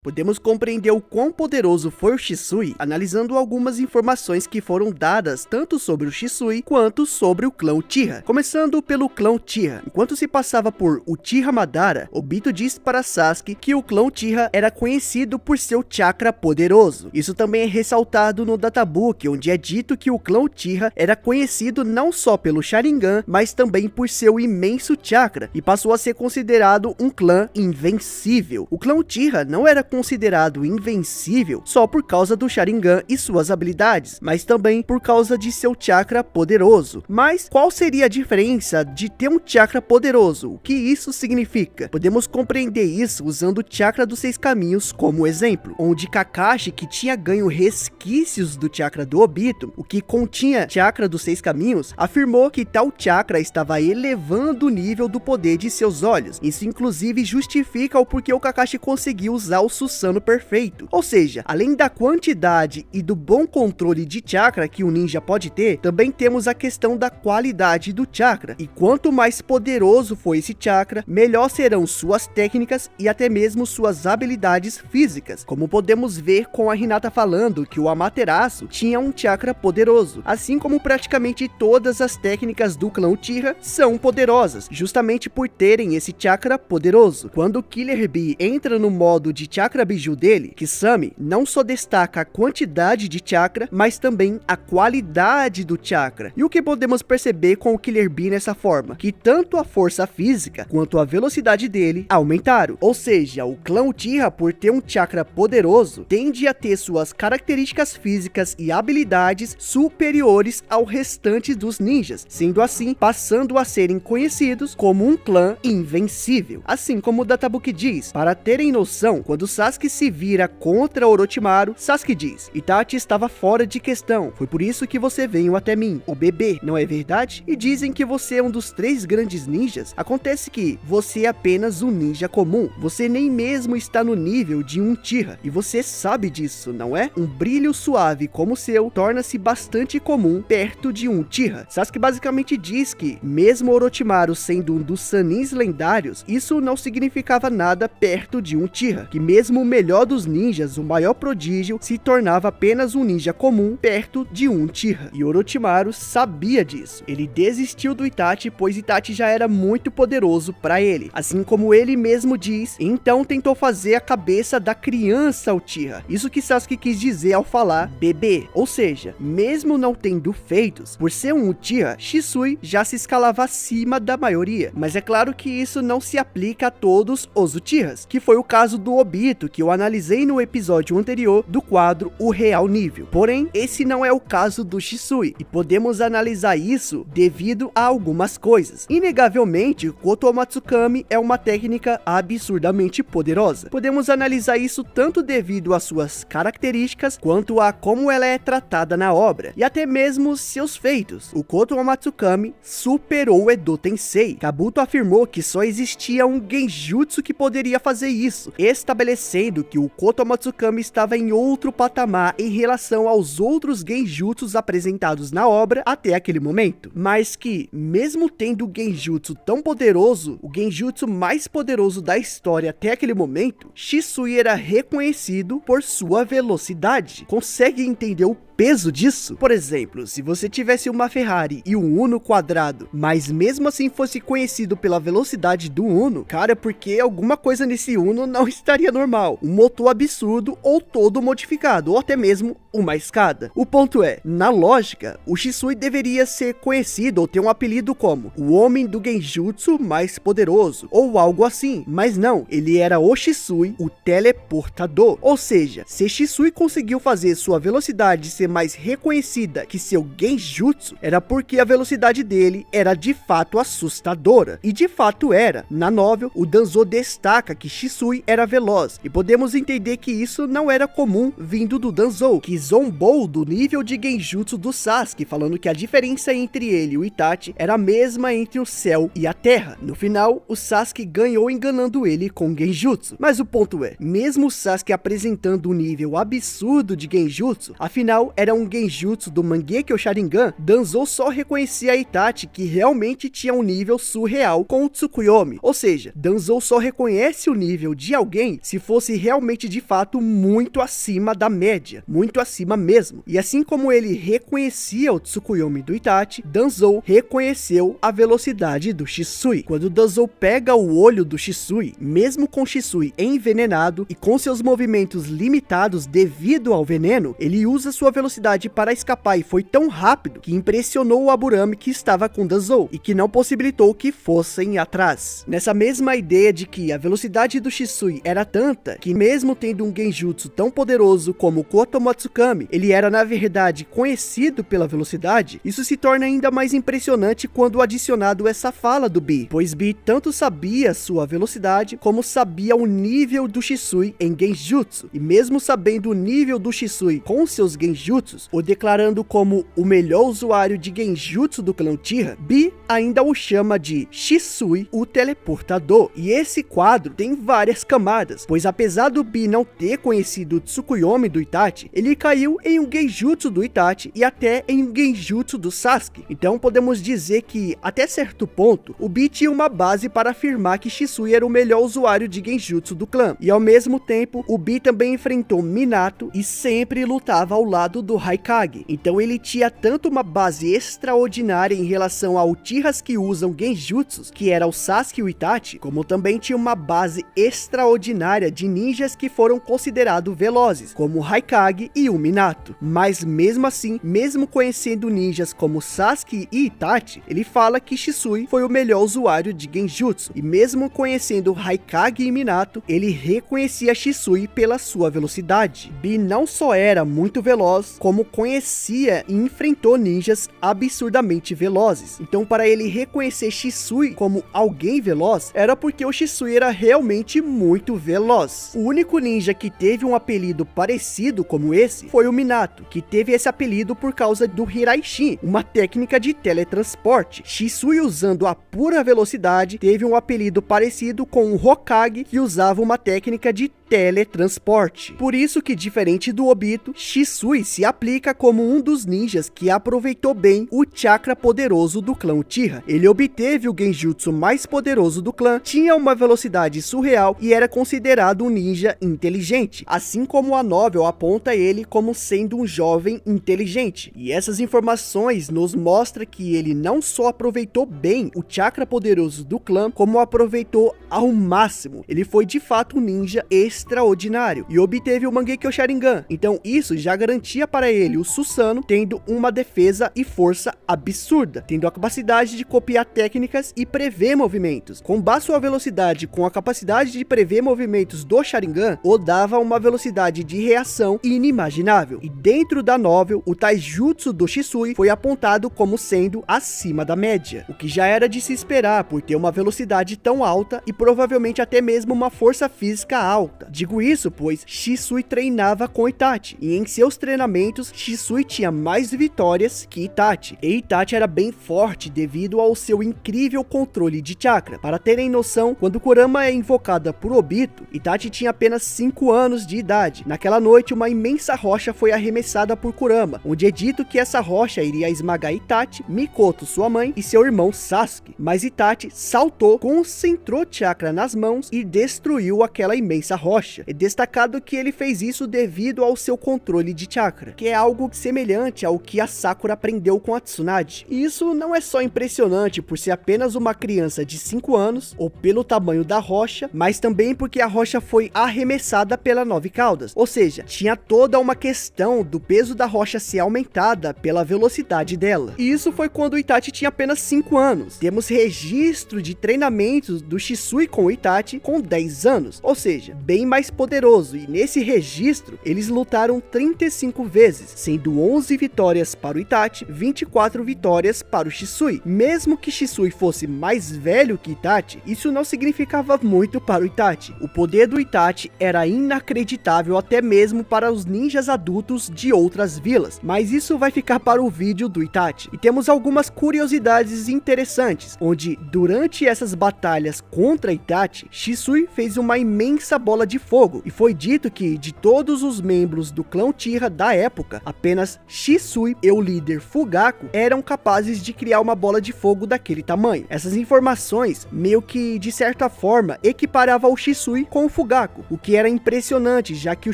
Podemos compreender o quão poderoso foi o Shisui analisando algumas informações que foram dadas tanto sobre o Shisui quanto sobre o clã Uchiha. Começando pelo clã Uchiha. Enquanto se passava por Uchiha Madara, Obito disse para Sasuke que o clã Uchiha era conhecido por seu chakra poderoso. Isso também é ressaltado no databook, onde é dito que o clã Uchiha era conhecido não só pelo Sharingan, mas também por seu imenso chakra, e passou a ser considerado um clã invencível. O clã Uchiha não era considerado invencível só por causa do Sharingan e suas habilidades, mas também por causa de seu chakra poderoso. Mas qual seria a diferença de ter um chakra poderoso? O que isso significa? Podemos compreender isso usando o chakra dos 6 caminhos como exemplo, onde Kakashi, que tinha ganho resquícios do chakra do Obito, o que continha chakra dos 6 caminhos, afirmou que tal chakra estava elevando o nível do poder de seus olhos. Isso inclusive justifica o porquê o Kakashi conseguiu usar o Susanoo perfeito. Ou seja, além da quantidade e do bom controle de chakra que um ninja pode ter, também temos a questão da qualidade do chakra. E quanto mais poderoso for esse chakra, melhor serão suas técnicas e até mesmo suas habilidades físicas. Como podemos ver com a Hinata falando que o Amaterasu tinha um chakra poderoso, assim como praticamente todas as técnicas do clã Uchiha são poderosas, justamente por terem esse chakra poderoso. Quando o Killer Bee entra no modo de chakra biju dele, Kisame não só destaca a quantidade de chakra, mas também a qualidade do chakra. E o que podemos perceber com o Killer Bee nessa forma? Que tanto a força física quanto a velocidade dele aumentaram. Ou seja, o clã Uchiha, por ter um chakra poderoso, tende a ter suas características físicas e habilidades superiores ao restante dos ninjas, sendo assim passando a serem conhecidos como um clã invencível. Assim como o databook diz, para terem noção, quando Sasuke se vira contra Orochimaru, Sasuke diz: Itachi estava fora de questão, foi por isso que você veio até mim, o bebê, não é verdade? E dizem que você é um dos 3 grandes ninjas. Acontece que você é apenas um ninja comum, você nem mesmo está no nível de um Uchiha, e você sabe disso, não é? Um brilho suave como o seu torna-se bastante comum perto de um Uchiha. Sasuke basicamente diz que, mesmo Orochimaru sendo um dos Sanins lendários, isso não significava nada perto de um Uchiha, que mesmo o melhor dos ninjas, o maior prodígio, se tornava apenas um ninja comum perto de um Uchiha. E Orochimaru sabia disso. Ele desistiu do Itachi, pois Itachi já era muito poderoso para ele. Assim como ele mesmo diz, então tentou fazer a cabeça da criança Uchiha. Isso que Sasuke quis dizer ao falar bebê. Ou seja, mesmo não tendo feitos, por ser um Uchiha, Shisui já se escalava acima da maioria. Mas é claro que isso não se aplica a todos os Uchihas, que foi o caso do Obito, que eu analisei no episódio anterior do quadro O Real Nível. Porém, esse não é o caso do Shisui, e podemos analisar isso devido a algumas coisas. Inegavelmente, Koto Matsukami é uma técnica absurdamente poderosa. Podemos analisar isso tanto devido às suas características, quanto a como ela é tratada na obra, e até mesmo seus feitos. O Koto Matsukami superou o Edo Tensei. Kabuto afirmou que só existia um genjutsu que poderia fazer isso, estabelecendo que o Koto Matsukami estava em outro patamar em relação aos outros genjutsus apresentados na obra até aquele momento, mas que, mesmo tendo o genjutsu tão poderoso, o genjutsu mais poderoso da história até aquele momento, Shisui era reconhecido por sua velocidade. Consegue entender o peso disso? Por exemplo, se você tivesse uma Ferrari e um Uno quadrado, mas mesmo assim fosse conhecido pela velocidade do Uno, cara, porque alguma coisa nesse Uno não estaria normal. Um motor absurdo ou todo modificado, ou até mesmo uma escada. O ponto é, na lógica, o Shisui deveria ser conhecido ou ter um apelido como o homem do genjutsu mais poderoso, ou algo assim, mas não, ele era o Shisui, o teleportador. Ou seja, se Shisui conseguiu fazer sua velocidade ser mais reconhecida que seu genjutsu, era porque a velocidade dele era de fato assustadora, e de fato era. Na novel, o Danzo destaca que Shisui era veloz, e podemos entender que isso não era comum vindo do Danzo, que zombou do nível de genjutsu do Sasuke, falando que a diferença entre ele e o Itachi era a mesma entre o céu e a terra. No final, o Sasuke ganhou enganando ele com genjutsu. Mas o ponto é, mesmo o Sasuke apresentando um nível absurdo de genjutsu, afinal era um genjutsu do Mangekyo Sharingan, Danzo só reconhecia a Itachi, que realmente tinha um nível surreal com o Tsukuyomi. Ou seja, Danzo só reconhece o nível de alguém se fosse realmente de fato muito acima da média, muito acima mesmo. E assim como ele reconhecia o Tsukuyomi do Itachi, Danzou reconheceu a velocidade do Shisui. Quando Danzou pega o olho do Shisui, mesmo com Shisui envenenado e com seus movimentos limitados devido ao veneno, ele usa sua velocidade para escapar e foi tão rápido que impressionou o Aburame que estava com Danzou e que não possibilitou que fossem atrás. Nessa mesma ideia de que a velocidade do Shisui era tanta que mesmo tendo um genjutsu tão poderoso como o Kotomatsukami, ele era na verdade conhecido pela velocidade, isso se torna ainda mais impressionante quando adicionado essa fala do Bi, pois Bi tanto sabia sua velocidade como sabia o nível do Shisui em genjutsu, e mesmo sabendo o nível do Shisui com seus genjutsus, o declarando como o melhor usuário de genjutsu do clã Uchiha, Bi ainda o chama de Shisui, o teleportador. E esse quadro tem várias camadas, pois apesar do Bi não ter conhecido o Tsukuyomi do Itachi, ele caiu em um genjutsu do Itachi e até em um genjutsu do Sasuke. Então podemos dizer que, até certo ponto, o Bi tinha uma base para afirmar que Shisui era o melhor usuário de genjutsu do clã. E ao mesmo tempo, o Bi também enfrentou Minato e sempre lutava ao lado do Haikage. Então ele tinha tanto uma base extraordinária em relação a Uchihas que usam genjutsus, que era o Sasuke e o Itachi, como também tinha uma base extraordinária de ninjas que foram considerados velozes, como o Haikage e o Minato. Mas mesmo assim, mesmo conhecendo ninjas como Sasuke e Itachi, ele fala que Shisui foi o melhor usuário de genjutsu, e mesmo conhecendo Haikage e Minato, ele reconhecia Shisui pela sua velocidade. Bi não só era muito veloz, como conhecia e enfrentou ninjas absurdamente velozes. Então para ele reconhecer Shisui como alguém veloz, era porque o Shisui era realmente muito veloz. O único ninja que teve um apelido parecido como esse foi o Minato, que teve esse apelido por causa do Hiraishin, uma técnica de teletransporte. Shisui, usando a pura velocidade, teve um apelido parecido com o Hokage, que usava uma técnica de teletransporte. Por isso que, diferente do Obito, Shisui se aplica como um dos ninjas que aproveitou bem o chakra poderoso do clã Uchiha. Ele obteve o genjutsu mais poderoso do clã, tinha uma velocidade surreal e era considerado um ninja inteligente, assim como a novel aponta ele como sendo um jovem inteligente. E essas informações nos mostram que ele não só aproveitou bem o chakra poderoso do clã, como aproveitou ao máximo. Ele foi de fato um ninja extraordinário e obteve o Mangekyo Sharingan. Então isso já garantia para ele o Susanoo, tendo uma defesa e força absurda, tendo a capacidade de copiar técnicas e prever movimentos. Combar sua velocidade com a capacidade de prever movimentos do Sharingan, o dava uma velocidade de reação inimaginável. E dentro da novel, o taijutsu do Shisui foi apontado como sendo acima da média, o que já era de se esperar por ter uma velocidade tão alta e provavelmente até mesmo uma força física alta. Digo isso pois Shisui treinava com Itachi, e em seus treinamentos Shisui tinha mais vitórias que Itachi, e Itachi era bem forte devido ao seu incrível controle de chakra. Para terem noção, quando Kurama é invocada por Obito, Itachi tinha apenas 5 anos de idade. Naquela noite, uma imensa rocha foi arremessada por Kurama, onde é dito que essa rocha iria esmagar Itachi, Mikoto, sua mãe, e seu irmão Sasuke. Mas Itachi saltou, concentrou chakra nas mãos e destruiu aquela imensa rocha. É destacado que ele fez isso devido ao seu controle de chakra, que é algo semelhante ao que a Sakura aprendeu com a Tsunade. E isso não é só impressionante por ser apenas uma criança de 5 anos, ou pelo tamanho da rocha, mas também porque a rocha foi arremessada pela 9 caudas, ou seja, tinha toda uma questão do peso da rocha ser aumentada pela velocidade dela. E isso foi quando o Itachi tinha apenas 5 anos. Temos registro de treinamentos do Shisui com o Itachi com 10 anos, ou seja, bem mais poderoso, e nesse registro eles lutaram 35 vezes, sendo 11 vitórias para o Itachi, 24 vitórias para o Shisui. Mesmo que Shisui fosse mais velho que Itachi, isso não significava muito para o Itachi. O poder do Itachi era inacreditável até mesmo para os ninjas adultos de outras vilas, mas isso vai ficar para o vídeo do Itachi. E temos algumas curiosidades interessantes, onde durante essas batalhas contra Itachi, Shisui fez uma imensa bola de fogo, e foi dito que de todos os membros do clã Uchiha da época, apenas Shisui e o líder Fugaku eram capazes de criar uma bola de fogo daquele tamanho. Essas informações meio que de certa forma equiparava o Shisui com o Fugaku, o que era impressionante, já que o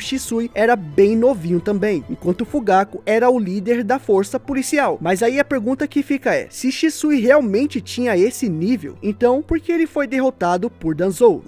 Shisui era bem novinho também, enquanto o Fugaku era o líder da força policial. Mas aí a pergunta que fica é, se Shisui realmente tinha esse nível, então por que ele foi derrotado por Danzou?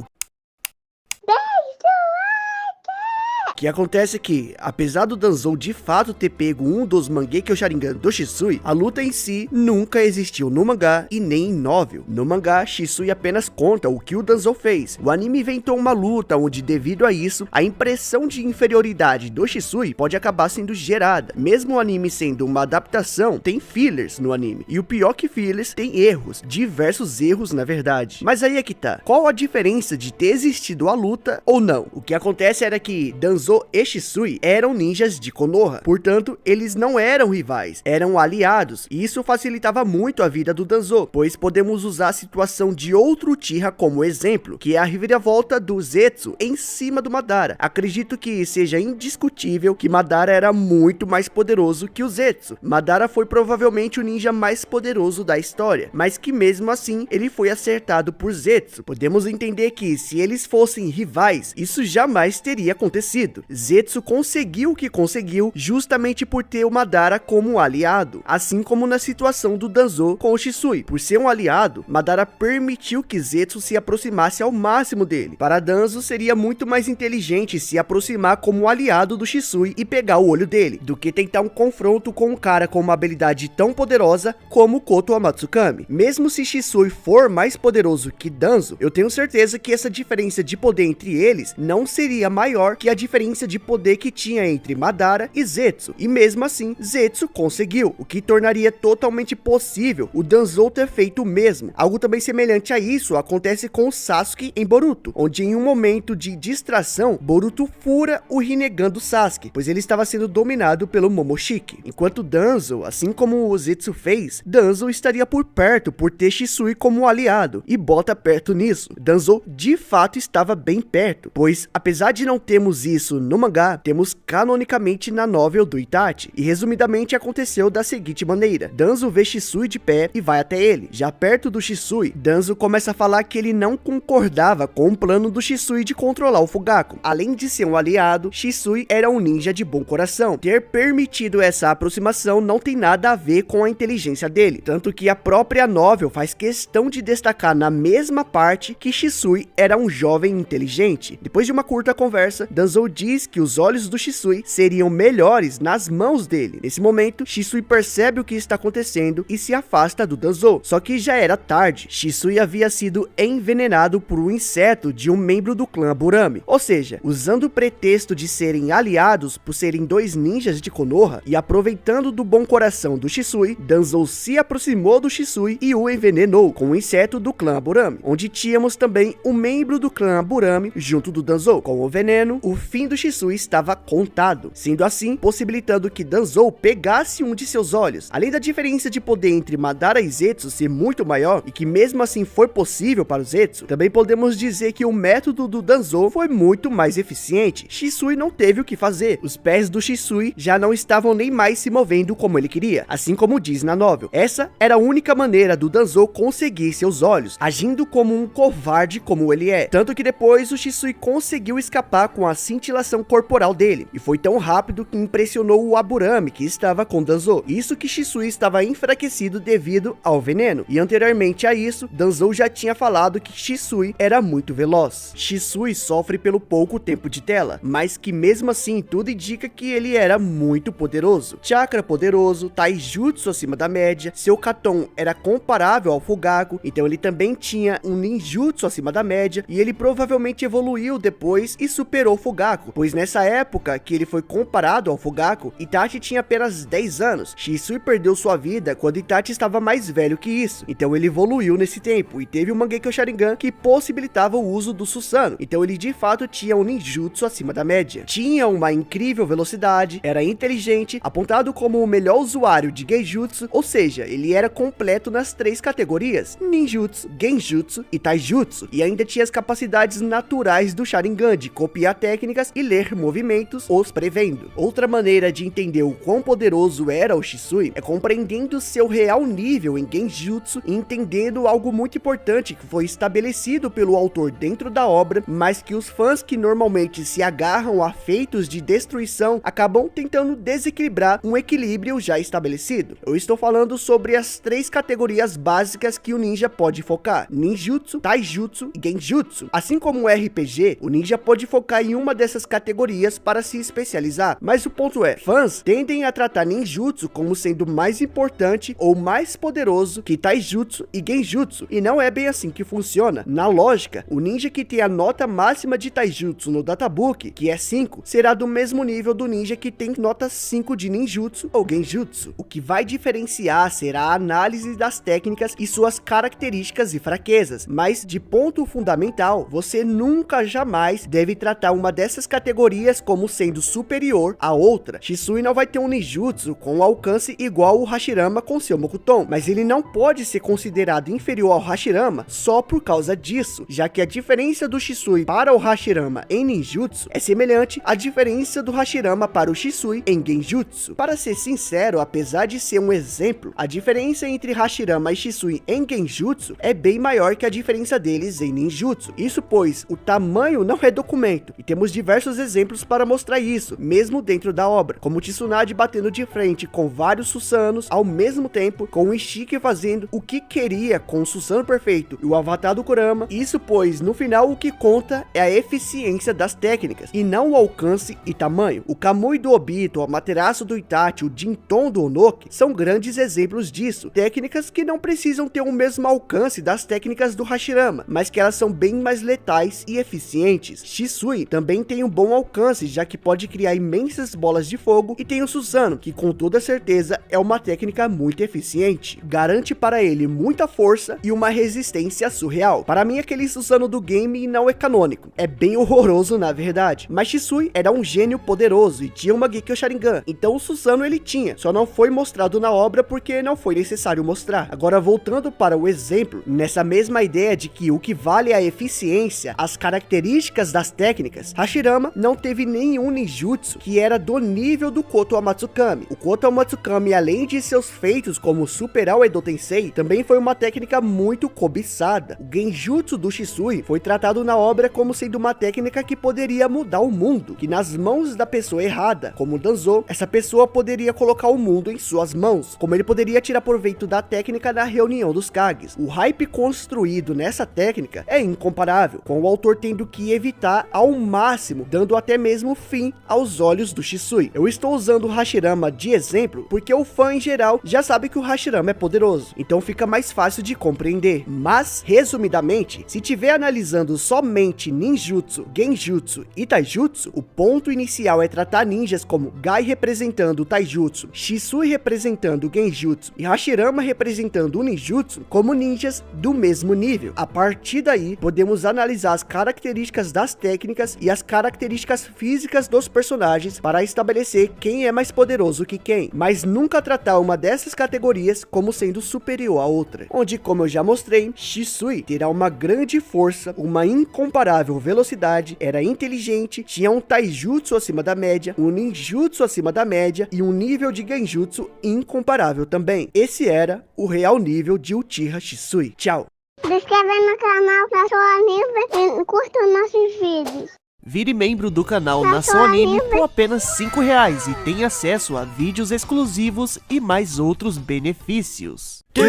O que acontece é que, apesar do Danzou de fato ter pego um dos Mangekyo Sharingan do Shisui, a luta em si nunca existiu no mangá e nem em novel. No mangá, Shisui apenas conta o que o Danzou fez. O anime inventou uma luta onde, devido a isso, a impressão de inferioridade do Shisui pode acabar sendo gerada. Mesmo o anime sendo uma adaptação, tem fillers no anime. E o pior que fillers, tem erros, diversos erros na verdade. Mas aí é que tá, qual a diferença de ter existido a luta ou não? O que acontece era que Danzou e Shisui eram ninjas de Konoha, portanto, eles não eram rivais, eram aliados, e isso facilitava muito a vida do Danzou, pois podemos usar a situação de outro Uchiha como exemplo, que é a reviravolta do Zetsu em cima do Madara. Acredito que seja indiscutível que Madara era muito mais poderoso que o Zetsu. Madara foi provavelmente o ninja mais poderoso da história, mas que mesmo assim, ele foi acertado por Zetsu. Podemos entender que, se eles fossem rivais, isso jamais teria acontecido. Zetsu conseguiu o que conseguiu justamente por ter o Madara como aliado, assim como na situação do Danzou com o Shisui. Por ser um aliado, Madara permitiu que Zetsu se aproximasse ao máximo dele. Para Danzo, seria muito mais inteligente se aproximar como aliado do Shisui e pegar o olho dele, do que tentar um confronto com um cara com uma habilidade tão poderosa como Koto Amatsukami. Mesmo se Shisui for mais poderoso que Danzo, eu tenho certeza que essa diferença de poder entre eles não seria maior que a diferença de poder que tinha entre Madara e Zetsu, e mesmo assim, Zetsu conseguiu, o que tornaria totalmente possível o Danzou ter feito o mesmo. Algo também semelhante a isso acontece com o Sasuke em Boruto, onde em um momento de distração, Boruto fura o Rinnegan do Sasuke, pois ele estava sendo dominado pelo Momoshiki. Enquanto Danzo, assim como o Zetsu fez, Danzo estaria por perto por ter Shisui como aliado, e bota perto nisso. Danzo de fato estava bem perto, pois apesar de não termos isso no mangá, temos canonicamente na novel do Itachi, e resumidamente aconteceu da seguinte maneira: Danzo vê Shisui de pé e vai até ele. Já perto do Shisui, Danzo começa a falar que ele não concordava com o plano do Shisui de controlar o Fugaku. Além de ser um aliado, Shisui era um ninja de bom coração. Ter permitido essa aproximação não tem nada a ver com a inteligência dele, tanto que a própria novel faz questão de destacar na mesma parte que Shisui era um jovem inteligente. Depois de uma curta conversa, Danzo diz que os olhos do Shisui seriam melhores nas mãos dele. Nesse momento, Shisui percebe o que está acontecendo e se afasta do Danzo. Só que já era tarde. Shisui havia sido envenenado por um inseto de um membro do clã Burami. Ou seja, usando o pretexto de serem aliados por serem dois ninjas de Konoha e aproveitando do bom coração do Shisui, Danzo se aproximou do Shisui e o envenenou com o inseto do clã Burami, onde tínhamos também um membro do clã Burami junto do Danzo. Com o veneno, o fim do Shisui estava contado, sendo assim possibilitando que Danzou pegasse um de seus olhos. Além da diferença de poder entre Madara e Zetsu ser muito maior, e que mesmo assim foi possível para o Zetsu, também podemos dizer que o método do Danzou foi muito mais eficiente. Shisui não teve o que fazer, os pés do Shisui já não estavam nem mais se movendo como ele queria, assim como diz na novel. Essa era a única maneira do Danzou conseguir seus olhos, agindo como um covarde como ele é, tanto que depois o Shisui conseguiu escapar com a cintilação corporal dele, e foi tão rápido que impressionou o Aburami, que estava com Danzou. Isso que Shisui estava enfraquecido devido ao veneno, e anteriormente a isso, Danzou já tinha falado que Shisui era muito veloz. Shisui sofre pelo pouco tempo de tela, mas que mesmo assim tudo indica que ele era muito poderoso. Chakra poderoso, taijutsu acima da média, seu Katon era comparável ao Fugaku, então ele também tinha um ninjutsu acima da média, e ele provavelmente evoluiu depois e superou o Fugaku, pois nessa época que ele foi comparado ao Fugaku, Itachi tinha apenas 10 anos. Shisui perdeu sua vida quando Itachi estava mais velho que isso, então ele evoluiu nesse tempo e teve o Mangekyo Sharingan que possibilitava o uso do Susanoo, então ele de fato tinha um ninjutsu acima da média. Tinha uma incrível velocidade, era inteligente, apontado como o melhor usuário de Genjutsu, ou seja, ele era completo nas três categorias: ninjutsu, genjutsu e taijutsu, e ainda tinha as capacidades naturais do Sharingan de copiar técnicas e ler movimentos, os prevendo. Outra maneira de entender o quão poderoso era o Shisui é compreendendo seu real nível em Genjutsu e entendendo algo muito importante que foi estabelecido pelo autor dentro da obra, mas que os fãs que normalmente se agarram a feitos de destruição acabam tentando desequilibrar um equilíbrio já estabelecido. Eu estou falando sobre as 3 categorias básicas que o ninja pode focar: ninjutsu, taijutsu e genjutsu. Assim como o RPG, o ninja pode focar em uma dessas categorias para se especializar, mas o ponto é, fãs tendem a tratar ninjutsu como sendo mais importante ou mais poderoso que taijutsu e genjutsu, e não é bem assim que funciona. Na lógica, o ninja que tem a nota máxima de taijutsu no databook, que é 5, será do mesmo nível do ninja que tem nota 5 de ninjutsu ou genjutsu. O que vai diferenciar será a análise das técnicas e suas características e fraquezas, mas de ponto fundamental, você nunca jamais deve tratar uma dessas categorias como sendo superior à outra. Shisui não vai ter um ninjutsu com alcance igual o Hashirama com seu Mokuton, mas ele não pode ser considerado inferior ao Hashirama só por causa disso, já que a diferença do Shisui para o Hashirama em ninjutsu é semelhante à diferença do Hashirama para o Shisui em genjutsu. Para ser sincero, apesar de ser um exemplo, a diferença entre Hashirama e Shisui em genjutsu é bem maior que a diferença deles em ninjutsu. Isso pois o tamanho não é documento, e temos diversos exemplos para mostrar isso, mesmo dentro da obra, como Tsunade batendo de frente com vários Susanos ao mesmo tempo, com o Ishiki fazendo o que queria com o Susano perfeito e o avatar do Kurama. Isso pois no final o que conta é a eficiência das técnicas e não o alcance e tamanho. O Kamui do Obito, o Amaterasu do Itachi, o Jinton do Onoki são grandes exemplos disso, técnicas que não precisam ter o mesmo alcance das técnicas do Hashirama, mas que elas são bem mais letais e eficientes. Shisui também tem um bom alcance, já que pode criar imensas bolas de fogo, e tem o Susano, que com toda certeza é uma técnica muito eficiente, garante para ele muita força e uma resistência surreal. Para mim aquele Susano do game não é canônico, é bem horroroso na verdade, mas Shisui era um gênio poderoso e tinha uma Genkyo Sharingan, então o Susano ele tinha, só não foi mostrado na obra porque não foi necessário mostrar. Agora voltando para o exemplo, nessa mesma ideia de que o que vale é a eficiência, as características das técnicas, Hashirama não teve nenhum ninjutsu que era do nível do Koto Amatsukami. O Koto Amatsukami, além de seus feitos como superar o Edo Tensei, também foi uma técnica muito cobiçada. O genjutsu do Shisui foi tratado na obra como sendo uma técnica que poderia mudar o mundo, que nas mãos da pessoa errada, como Danzo, essa pessoa poderia colocar o mundo em suas mãos, como ele poderia tirar proveito da técnica na reunião dos Kages. O hype construído nessa técnica é incomparável, com o autor tendo que evitar ao máximo, dando até mesmo fim aos olhos do Shisui. Eu estou usando o Hashirama de exemplo porque o fã em geral já sabe que o Hashirama é poderoso, então fica mais fácil de compreender. Mas, resumidamente, se tiver analisando somente ninjutsu, genjutsu e taijutsu, o ponto inicial é tratar ninjas como Gai representando o taijutsu, Shisui representando o genjutsu e Hashirama representando o ninjutsu como ninjas do mesmo nível. A partir daí, podemos analisar as características das técnicas e as características físicas dos personagens para estabelecer quem é mais poderoso que quem, mas nunca tratar uma dessas categorias como sendo superior à outra, onde, como eu já mostrei, Shisui terá uma grande força, uma incomparável velocidade, era inteligente, tinha um taijutsu acima da média, um ninjutsu acima da média e um nível de genjutsu incomparável também. Esse era o real nível de Uchiha Shisui. Tchau! Se inscreva no canal Nação Anime e curta nossos vídeos. Vire membro do canal Nação Anime por apenas R$5 e tenha acesso a vídeos exclusivos e mais outros benefícios. Do